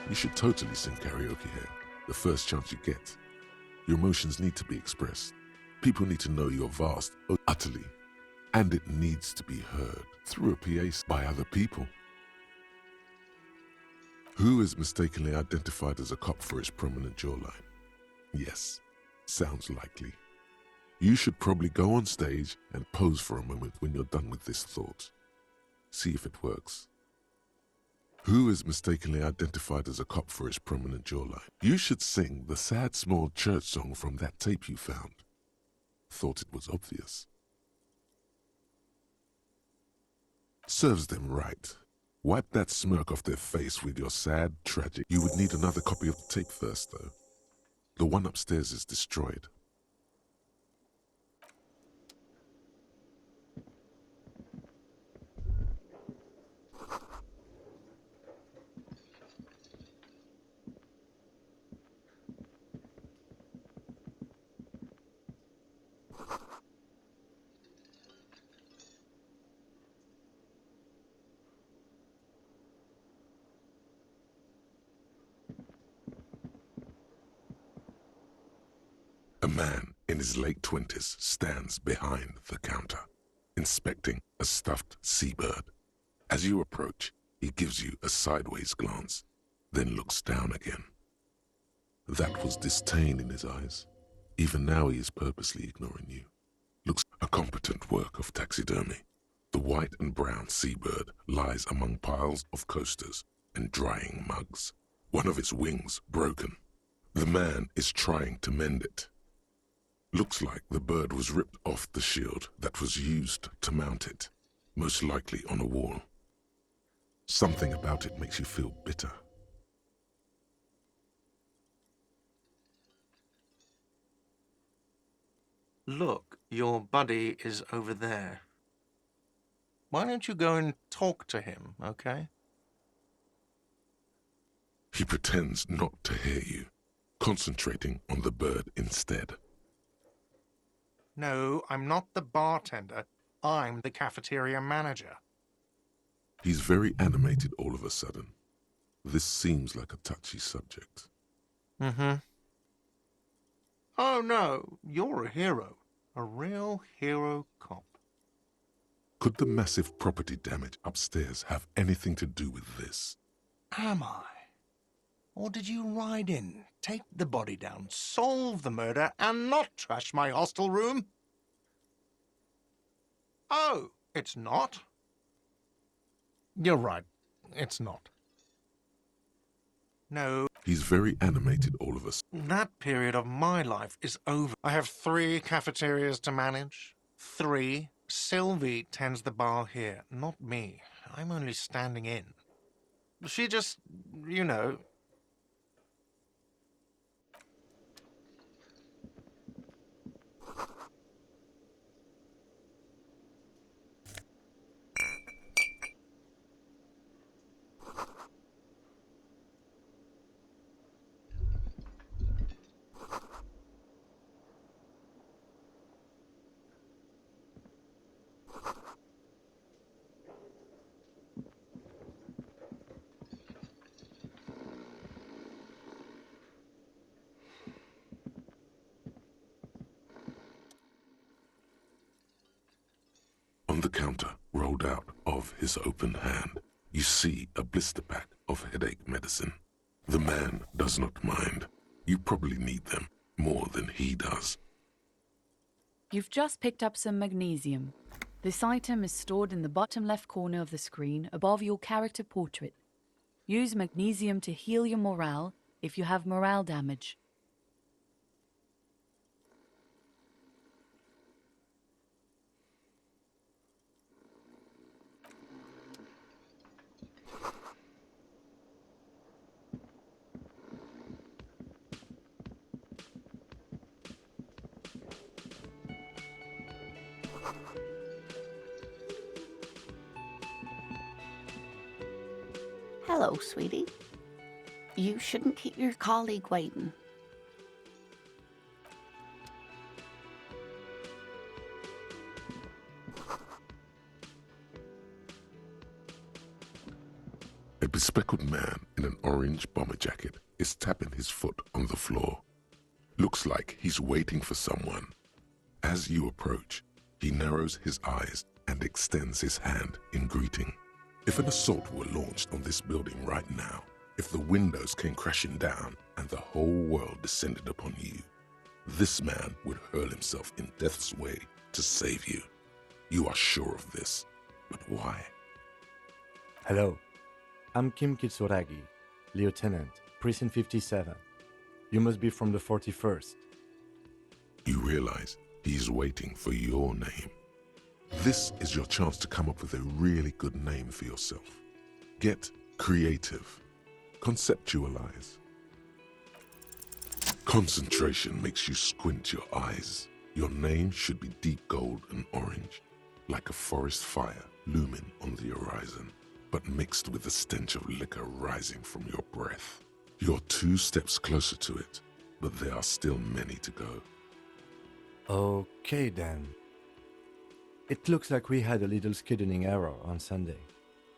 You should totally sing karaoke here, the first chance you get. Your emotions need to be expressed. People need to know you're vast, utterly, and it needs to be heard through a PA by other people. Who is mistakenly identified as a cop for his prominent jawline? Yes, sounds likely. You should probably go on stage and pose for a moment when you're done with this thought. See if it works. Who is mistakenly identified as a cop for his prominent jawline? You should sing the sad small church song from that tape you found. Thought it was obvious. Serves them right. Wipe that smirk off their face with your sad, tragic. You would need another copy of the tape first, though. The one upstairs is destroyed. A man in his late 20s stands behind the counter, inspecting a stuffed seabird. As you approach, he gives you a sideways glance, then looks down again. That was disdain in his eyes. Even now he is purposely ignoring you. Looks a competent work of taxidermy. The white and brown seabird lies among piles of coasters and drying mugs. One of its wings broken. The man is trying to mend it. Looks like the bird was ripped off the shield that was used to mount it, most likely on a wall. Something about it makes you feel bitter. Look, your buddy is over there. Why don't you go and talk to him, okay? He pretends not to hear you, concentrating on the bird instead. No, I'm not the bartender. I'm the cafeteria manager. He's very animated all of a sudden. This seems like a touchy subject. Mm-hmm. Oh, no, you're a hero. A real hero cop. Could the massive property damage upstairs have anything to do with this? Am I? Or did you ride in, take the body down, solve the murder, and not trash my hostel room? Oh, it's not? You're right. It's not. No. He's very animated all of a sudden. That period of my life is over. I have 3 cafeterias to manage. 3. Sylvie tends the bar here, not me. I'm only standing in. She just, you know... On the counter, rolled out of his open hand, you see a blister pack of headache medicine. The man does not mind. You probably need them more than he does. You've just picked up some magnesium. This item is stored in the bottom left corner of the screen above your character portrait. Use magnesium to heal your morale if you have morale damage. Hello, sweetie. You shouldn't keep your colleague waiting. A bespectacled man in an orange bomber jacket is tapping his foot on the floor. Looks like he's waiting for someone. As you approach, he narrows his eyes and extends his hand in greeting. If an assault were launched on this building right now, if the windows came crashing down and the whole world descended upon you, this man would hurl himself in death's way to save you. You are sure of this, but why? Hello, I'm Kim Kitsuragi, Lieutenant, Precinct 57. You must be from the 41st. You realize he is waiting for your name. This is your chance to come up with a really good name for yourself. Get creative. Conceptualize. Concentration makes you squint your eyes. Your name should be deep gold and orange, like a forest fire looming on the horizon, but mixed with the stench of liquor rising from your breath. You're 2 steps closer to it, but there are still many to go. Okay then. It looks like we had a little scheduling error on Sunday.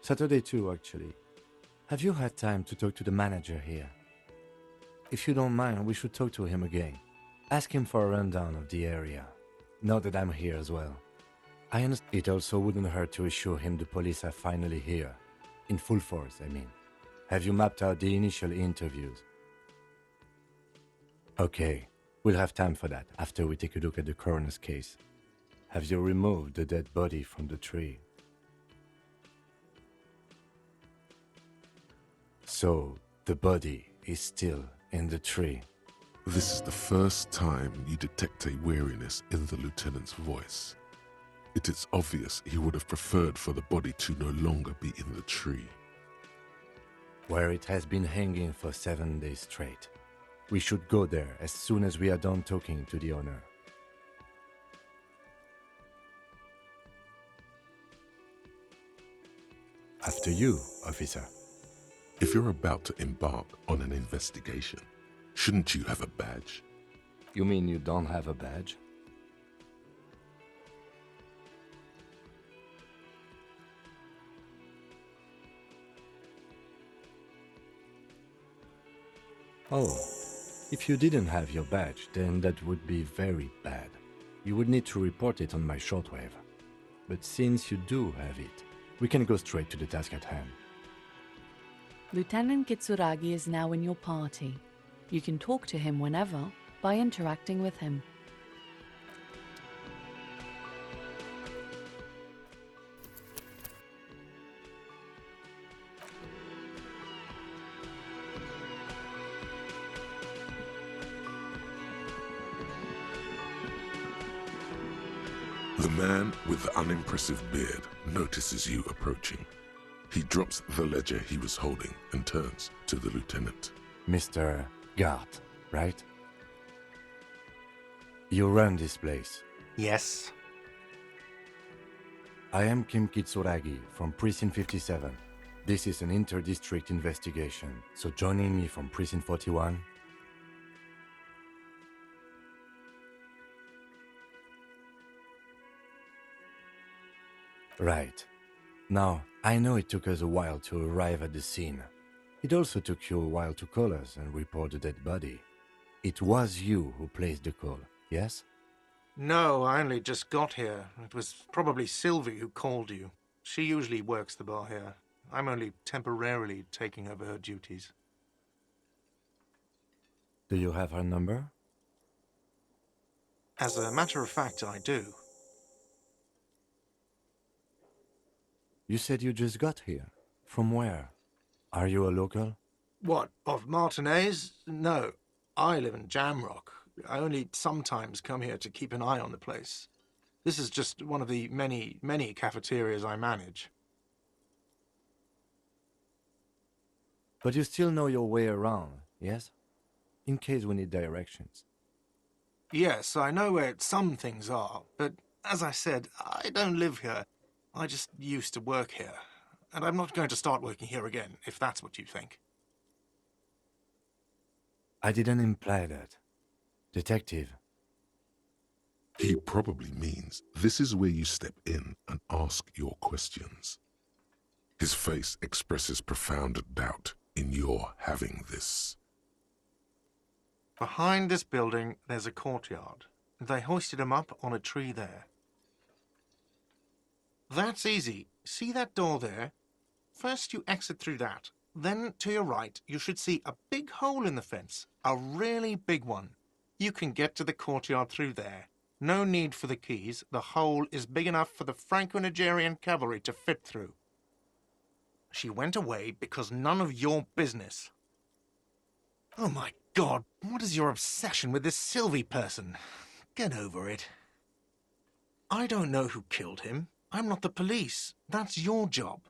Saturday too, actually. Have you had time to talk to the manager here? If you don't mind, we should talk to him again. Ask him for a rundown of the area. Now that I'm here as well. I understand it also wouldn't hurt to assure him the police are finally here. In full force, I mean. Have you mapped out the initial interviews? Okay, we'll have time for that after we take a look at the coroner's case. Have you removed the dead body from the tree? So, the body is still in the tree. This is the first time you detect a weariness in the lieutenant's voice. It is obvious he would have preferred for the body to no longer be in the tree. Where it has been hanging for 7 days straight. We should go there as soon as we are done talking to the owner. After you, officer. If you're about to embark on an investigation, shouldn't you have a badge? You mean you don't have a badge? Oh, if you didn't have your badge, then that would be very bad. You would need to report it on my shortwave. But since you do have it, we can go straight to the task at hand. Lieutenant Kitsuragi is now in your party. You can talk to him whenever by interacting with him. The man with the unimpressive beard notices you approaching. He drops the ledger he was holding and turns to the lieutenant. Mr. Gart, right? You run this place. Yes. I am Kim Kitsuragi from Precinct 57. This is an inter-district investigation, so joining me from Precinct 41. Right. Now, I know it took us a while to arrive at the scene. It also took you a while to call us and report the dead body. It was you who placed the call, yes? No, I only just got here. It was probably Sylvie who called you. She usually works the bar here. I'm only temporarily taking over her duties. Do you have her number? As a matter of fact, I do. You said you just got here. From where? Are you a local? What, of Martinez? No, I live in Jamrock. I only sometimes come here to keep an eye on the place. This is just one of the many cafeterias I manage. But you still know your way around, yes? In case we need directions. Yes, I know where some things are, but as I said, I don't live here. I just used to work here, and I'm not going to start working here again, if that's what you think. I didn't imply that. Detective. He probably means this is where you step in and ask your questions. His face expresses profound doubt in your having this. Behind this building, there's a courtyard. They hoisted him up on a tree there. That's easy. See that door there? First you exit through that. Then, to your right, you should see a big hole in the fence. A really big one. You can get to the courtyard through there. No need for the keys. The hole is big enough for the Franco-Nigerian cavalry to fit through. She went away because none of your business. Oh my God, what is your obsession with this Sylvie person? Get over it. I don't know who killed him. I'm not the police. That's your job.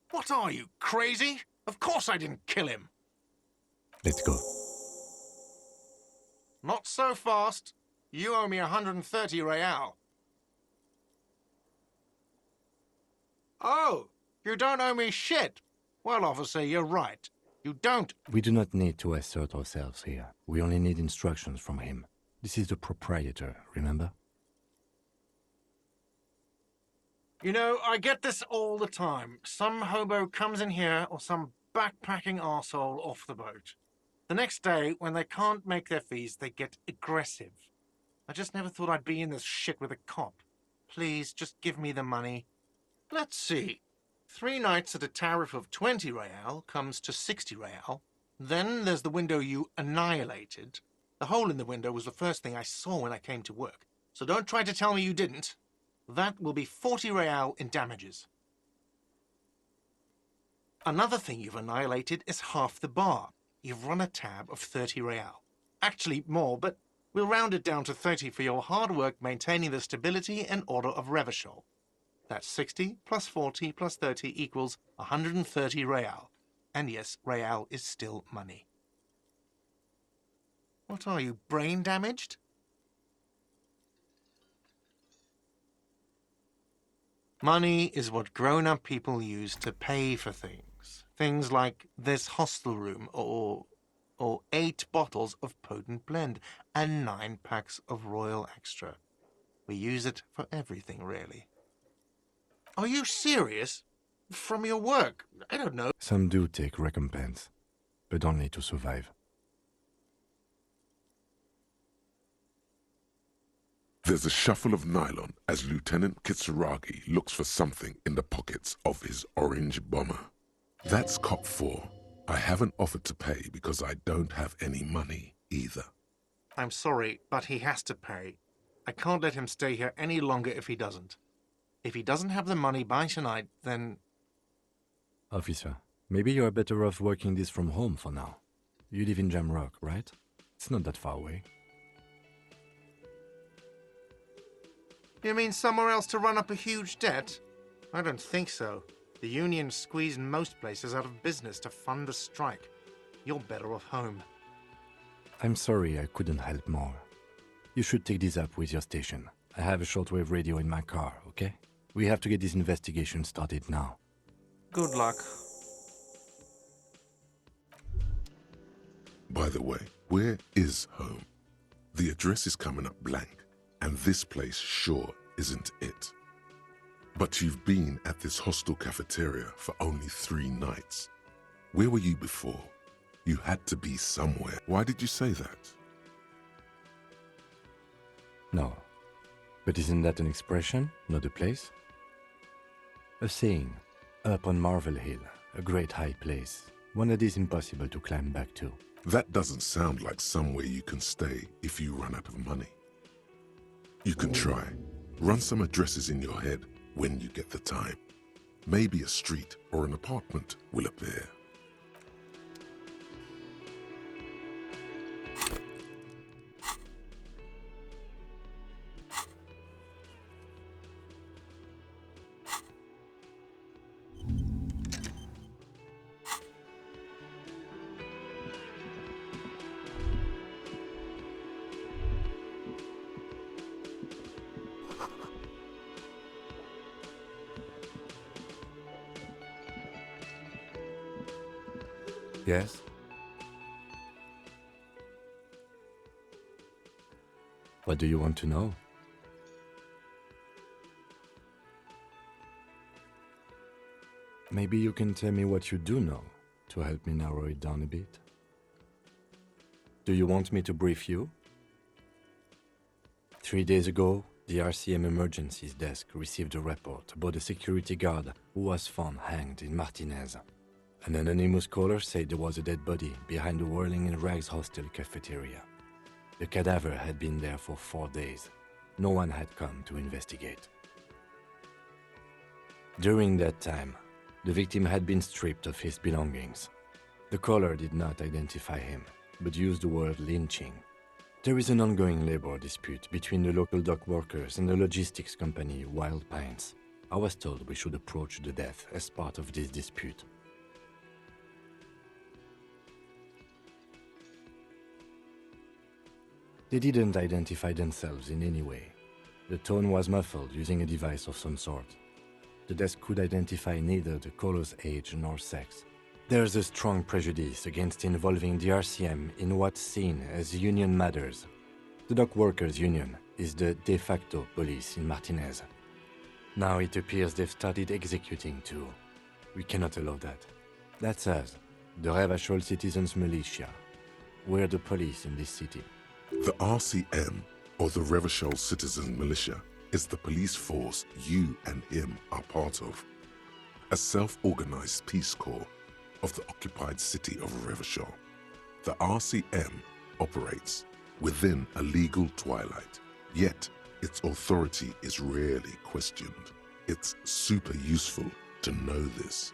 What are you, crazy? Of course I didn't kill him. Let's go. Not so fast. You owe me 130 real. Oh, you don't owe me shit. Well, officer, you're right. You don't. We do not need to assert ourselves here. We only need instructions from him. This is the proprietor, remember? You know, I get this all the time. Some hobo comes in here or some backpacking arsehole off the boat. The next day, when they can't make their fees, they get aggressive. I just never thought I'd be in this shit with a cop. Please, just give me the money. Let's see. 3 nights at a tariff of 20 real comes to 60 real. Then there's the window you annihilated. The hole in the window was the first thing I saw when I came to work. So don't try to tell me you didn't. That will be 40 real in damages. Another thing you've annihilated is half the bar. You've run a tab of 30 real. Actually more, but we'll round it down to 30 for your hard work maintaining the stability and order of Revachol. That's 60 plus 40 plus 30 equals 130 real. And yes, real is still money. What are you, brain damaged? Money is what grown-up people use to pay for things. Things like this hostel room or 8 bottles of potent blend and 9 packs of Royal Extra. We use it for everything, really. Are you serious? From your work? I don't know. Some do take recompense, but only to survive. There's a shuffle of nylon as Lieutenant Kitsuragi looks for something in the pockets of his orange bomber. That's Cop 4. I haven't offered to pay because I don't have any money either. I'm sorry, but he has to pay. I can't let him stay here any longer if he doesn't. If he doesn't have the money by tonight, then... Officer, maybe you are better off working this from home for now. You live in Jamrock, right? It's not that far away. You mean somewhere else to run up a huge debt? I don't think so. The union squeezed most places out of business to fund the strike. You're better off home. I'm sorry I couldn't help more. You should take this up with your station. I have a shortwave radio in my car, okay? We have to get this investigation started now. Good luck. By the way, where is home? The address is coming up blank, and this place sure isn't it. But you've been at this hostel cafeteria for only 3 nights. Where were you before? You had to be somewhere. Why did you say that? No. But isn't that an expression, not a place? A saying, up on Marvel Hill, a great high place, one that is impossible to climb back to. That doesn't sound like somewhere you can stay if you run out of money. You can try. Run some addresses in your head when you get the time. Maybe a street or an apartment will appear. Yes? What do you want to know? Maybe you can tell me what you do know to help me narrow it down a bit. Do you want me to brief you? 3 days ago, the RCM Emergencies Desk received a report about a security guard who was found hanged in Martinez. An anonymous caller said there was a dead body behind the Whirlin and Rags hostel cafeteria. The cadaver had been there for 4 days. No one had come to investigate. During that time, the victim had been stripped of his belongings. The caller did not identify him, but used the word lynching. There is an ongoing labor dispute between the local dock workers and the logistics company Wild Pines. I was told we should approach the death as part of this dispute. They didn't identify themselves in any way. The tone was muffled using a device of some sort. The desk could identify neither the caller's age nor sex. There's a strong prejudice against involving the RCM in what's seen as union matters. The dock workers' union is the de facto police in Martinez. Now it appears they've started executing too. We cannot allow that. That's us, the Revachol Citizens Militia. We're the police in this city. The RCM, or the Revachol Citizen Militia, is the police force you and him are part of. A self-organized peace corps of the occupied city of Revachol. The RCM operates within a legal twilight, yet its authority is rarely questioned. It's super useful to know this.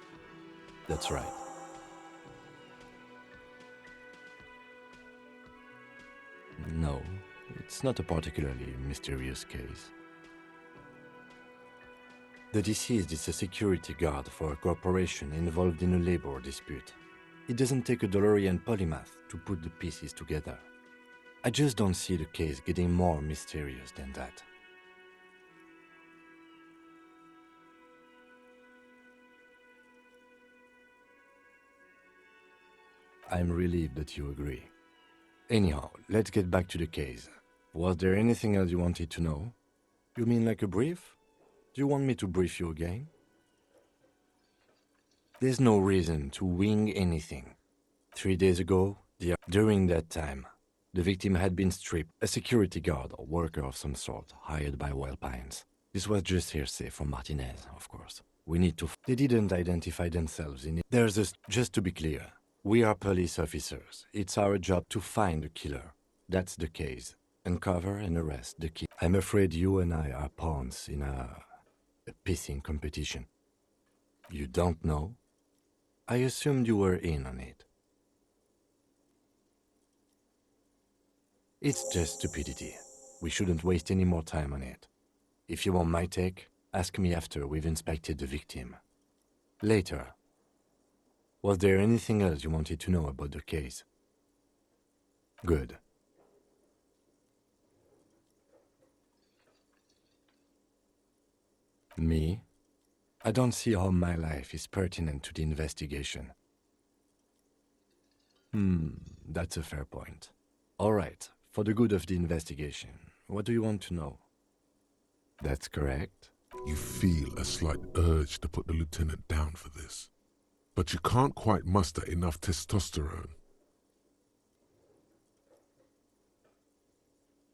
That's right. No, it's not a particularly mysterious case. The deceased is a security guard for a corporation involved in a labor dispute. It doesn't take a DeLorean polymath to put the pieces together. I just don't see the case getting more mysterious than that. I'm relieved that you agree. Anyhow, let's get back to the case. Was there anything else you wanted to know? You mean like a brief? Do you want me to brief you again? There's no reason to wing anything. 3 days ago, during that time, the victim had been stripped, a security guard or worker of some sort, hired by Wild Pines. This was just hearsay from Martinez, of course. We need to... They didn't identify themselves in it. Just to be clear, we are police officers. It's our job to find the killer. That's the case. Uncover and arrest the killer. I'm afraid you and I are pawns in a pissing competition. You don't know? I assumed you were in on it. It's just stupidity. We shouldn't waste any more time on it. If you want my take, ask me after we've inspected the victim. Later. Was there anything else you wanted to know about the case? Good. Me? I don't see how my life is pertinent to the investigation. That's a fair point. All right, for the good of the investigation, what do you want to know? That's correct. You feel a slight urge to put the lieutenant down for this, but you can't quite muster enough testosterone.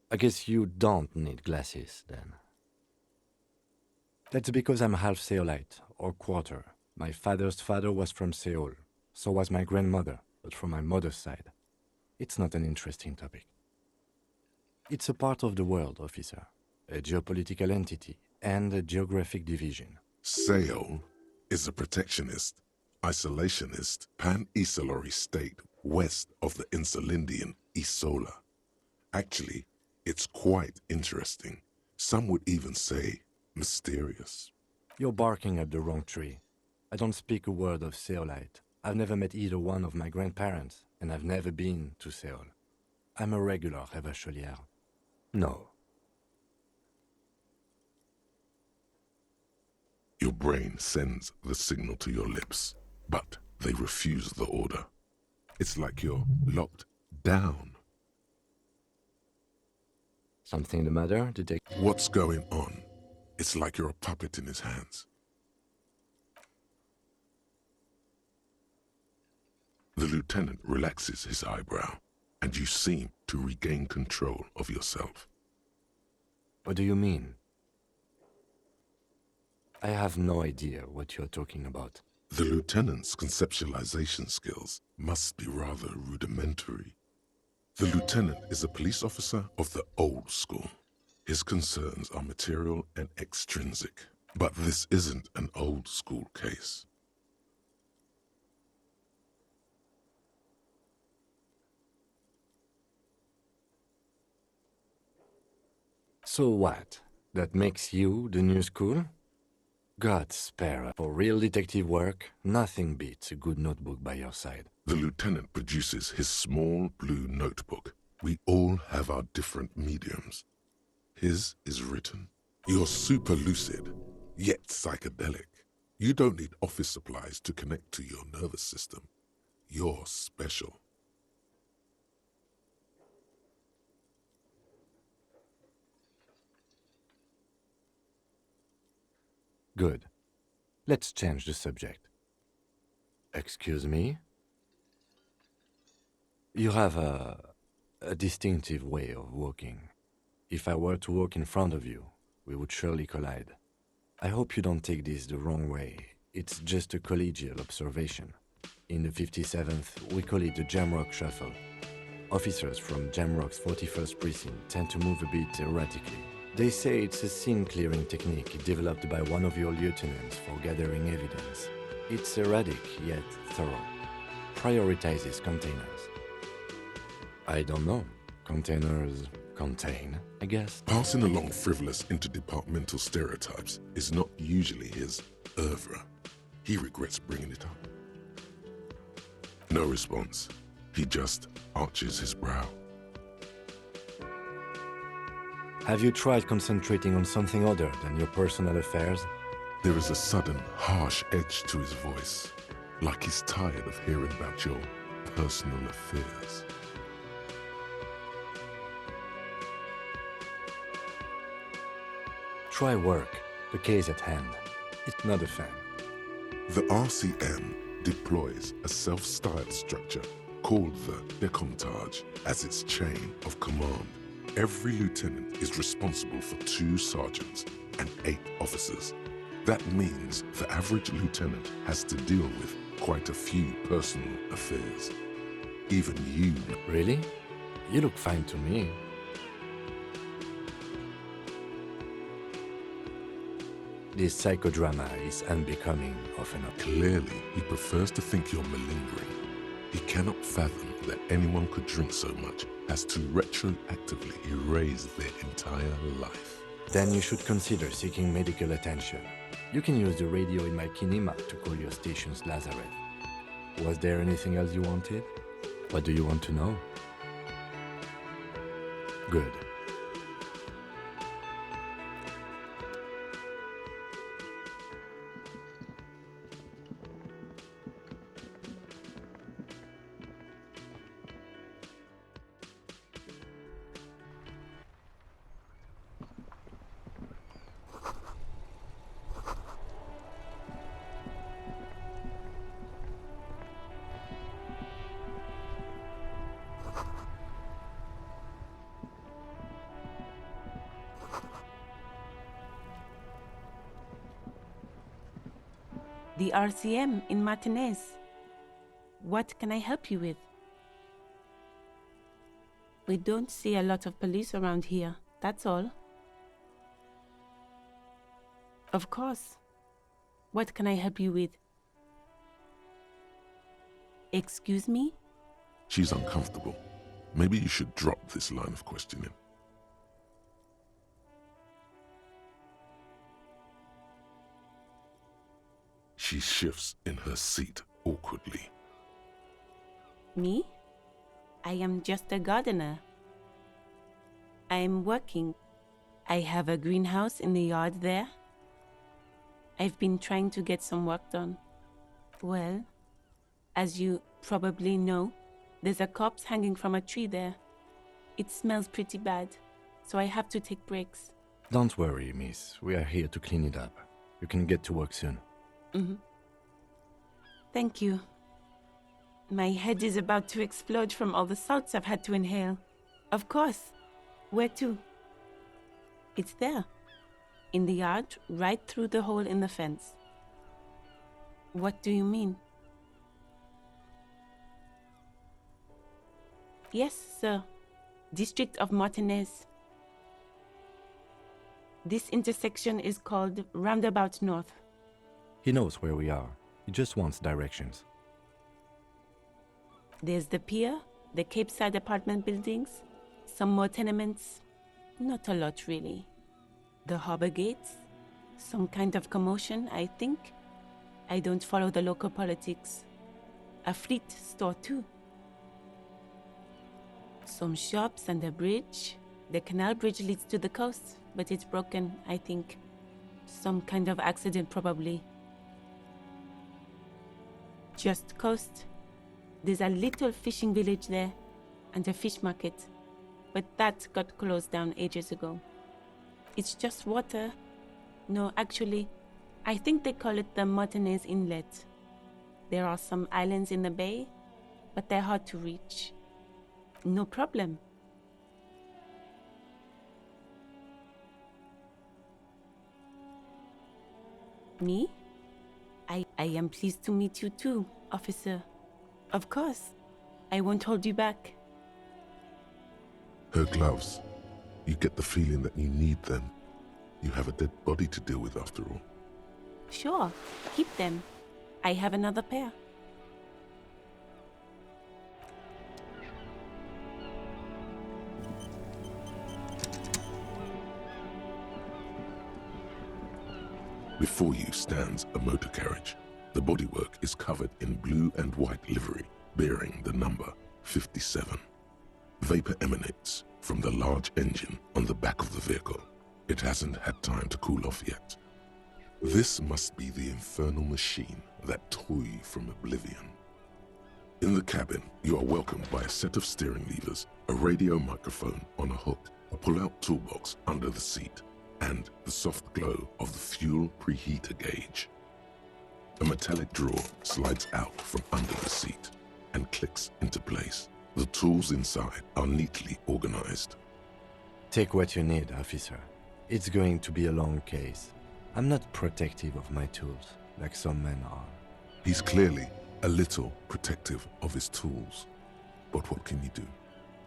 I guess you don't need glasses, then. That's because I'm half Seolite, or quarter. My father's father was from Seoul. So was my grandmother, but from my mother's side. It's not an interesting topic. It's a part of the world, officer. A geopolitical entity and a geographic division. Seoul is a protectionist, isolationist, pan-Isolari state west of the Insulindian Isola. Actually, it's quite interesting. Some would even say mysterious. You're barking up the wrong tree. I don't speak a word of Seolite. I've never met either one of my grandparents, and I've never been to Seoul. I'm a regular Revacholier. No. Your brain sends the signal to your lips, but they refuse the order. It's like you're locked down. Something the matter, detective? What's going on? It's like you're a puppet in his hands. The lieutenant relaxes his eyebrow, and you seem to regain control of yourself. What do you mean? I have no idea what you're talking about. The lieutenant's conceptualization skills must be rather rudimentary. The lieutenant is a police officer of the old school. His concerns are material and extrinsic. But this isn't an old school case. So what? That makes you the new school? God spare us. For real detective work, nothing beats a good notebook by your side. The lieutenant produces his small blue notebook. We all have our different mediums. His is written. You're super lucid, yet psychedelic. You don't need office supplies to connect to your nervous system. You're special. Good. Let's change the subject. Excuse me? You have a distinctive way of walking. If I were to walk in front of you, we would surely collide. I hope you don't take this the wrong way. It's just a collegial observation. In the 57th, we call it the Jamrock Shuffle. Officers from Jamrock's 41st Precinct tend to move a bit erratically. They say it's a scene-clearing technique developed by one of your lieutenants for gathering evidence. It's erratic, yet thorough. Prioritizes containers. I don't know. Containers contain, I guess. Passing along frivolous interdepartmental stereotypes is not usually his oeuvre. He regrets bringing it up. No response. He just arches his brow. Have you tried concentrating on something other than your personal affairs? There is a sudden, harsh edge to his voice, like he's tired of hearing about your personal affairs. Try work, the case at hand. It's not a fan. The RCM deploys a self-styled structure called the Decomptage as its chain of command. Every lieutenant is responsible for 2 sergeants and 8 officers. That means the average lieutenant has to deal with quite a few personal affairs. Even you. Really? You look fine to me. This psychodrama is unbecoming of an officer. Clearly, he prefers to think you're malingering. He cannot fathom that anyone could drink so much as to retroactively erase their entire life. Then you should consider seeking medical attention. You can use the radio in my kinema to call your station's Lazareth. Was there anything else you wanted? What do you want to know? Good. The RCM in Martinez. What can I help you with? We don't see a lot of police around here, that's all. Of course. What can I help you with? Excuse me? She's uncomfortable. Maybe you should drop this line of questioning. She shifts in her seat awkwardly. Me? I am just a gardener. I am working. I have a greenhouse in the yard there. I've been trying to get some work done. Well, as you probably know, there's a corpse hanging from a tree there. It smells pretty bad, so I have to take breaks. Don't worry, miss. We are here to clean it up. You can get to work soon. Thank you. My head is about to explode from all the salts I've had to inhale. Of course. Where to? It's there. In the yard, right through the hole in the fence. What do you mean? Yes, sir. District of Martinez. This intersection is called Roundabout North. He knows where we are. He just wants directions. There's the pier, the Cape Side apartment buildings, some more tenements. Not a lot, really. The harbor gates, some kind of commotion, I think. I don't follow the local politics. A fleet store, too. Some shops and a bridge. The canal bridge leads to the coast, but it's broken, I think. Some kind of accident, probably. Just coast. There's a little fishing village there, and a fish market. But that got closed down ages ago. It's just water. No, actually, I think they call it the Martinez Inlet. There are some islands in the bay, but they're hard to reach. No problem. Me? I am pleased to meet you too, officer. Of course. I won't hold you back. Her gloves. You get the feeling that you need them. You have a dead body to deal with after all. Sure, keep them. I have another pair. Before you stands a motor carriage. The bodywork is covered in blue and white livery, bearing the number 57. Vapor emanates from the large engine on the back of the vehicle. It hasn't had time to cool off yet. This must be the infernal machine that tore you from oblivion. In the cabin, you are welcomed by a set of steering levers, a radio microphone on a hook, a pull-out toolbox under the seat, and the soft glow of the fuel preheater gauge. A metallic drawer slides out from under the seat and clicks into place. The tools inside are neatly organized. Take what you need, officer. It's going to be a long case. I'm not protective of my tools, like some men are. He's clearly a little protective of his tools. But what can you do?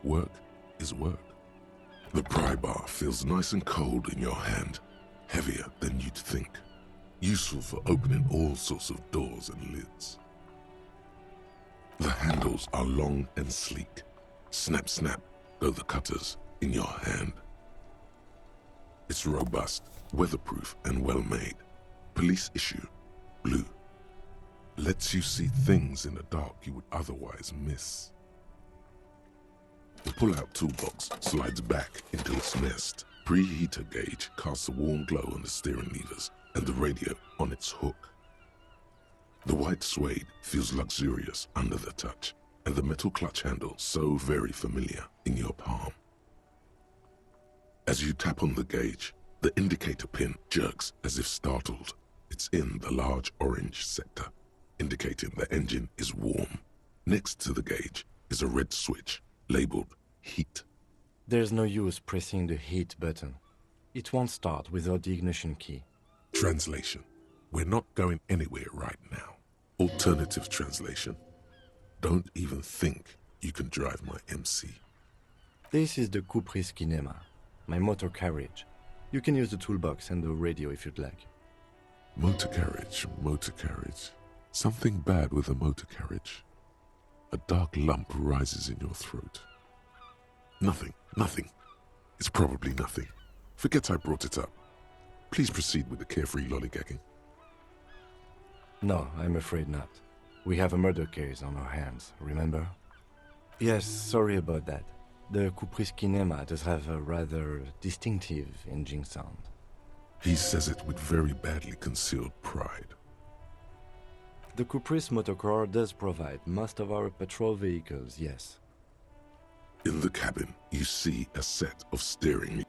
Work is work. The pry bar feels nice and cold in your hand, heavier than you'd think. Useful for opening all sorts of doors and lids. The handles are long and sleek. Snap, snap go the cutters in your hand. It's robust, weatherproof, and well-made. Police issue, blue. Lets you see things in the dark you would otherwise miss. The pull-out toolbox slides back into its nest. Preheater gauge casts a warm glow on the steering levers and the radio on its hook. The white suede feels luxurious under the touch, and the metal clutch handle so very familiar in your palm. As you tap on the gauge, the indicator pin jerks as if startled. It's in the large orange sector, indicating the engine is warm. Next to the gauge is a red switch labeled heat. There's no use pressing the heat button. It won't start without the ignition key. Translation. We're not going anywhere right now. Alternative translation. Don't even think you can drive my MC. This is the Kupris Kinema, my motor carriage. You can use the toolbox and the radio if you'd like. Motor carriage, motor carriage. Something bad with a motor carriage. A dark lump rises in your throat. Nothing, nothing. It's probably nothing. Forget I brought it up. Please proceed with the carefree lollygagging. No, I'm afraid not. We have a murder case on our hands, remember? Yes, sorry about that. The Kupris Kinema does have a rather distinctive engine sound. He says it with very badly concealed pride. The Kupris Motorcar does provide most of our patrol vehicles, yes. In the cabin, you see a set of steering.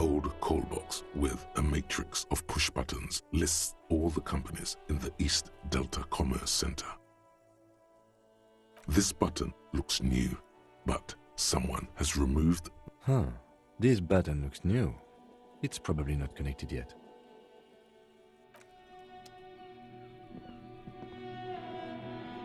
old call box with a matrix of push buttons lists all the companies in the East Delta Commerce Center. This button looks new, but someone has removed... Huh. This button looks new. It's probably not connected yet.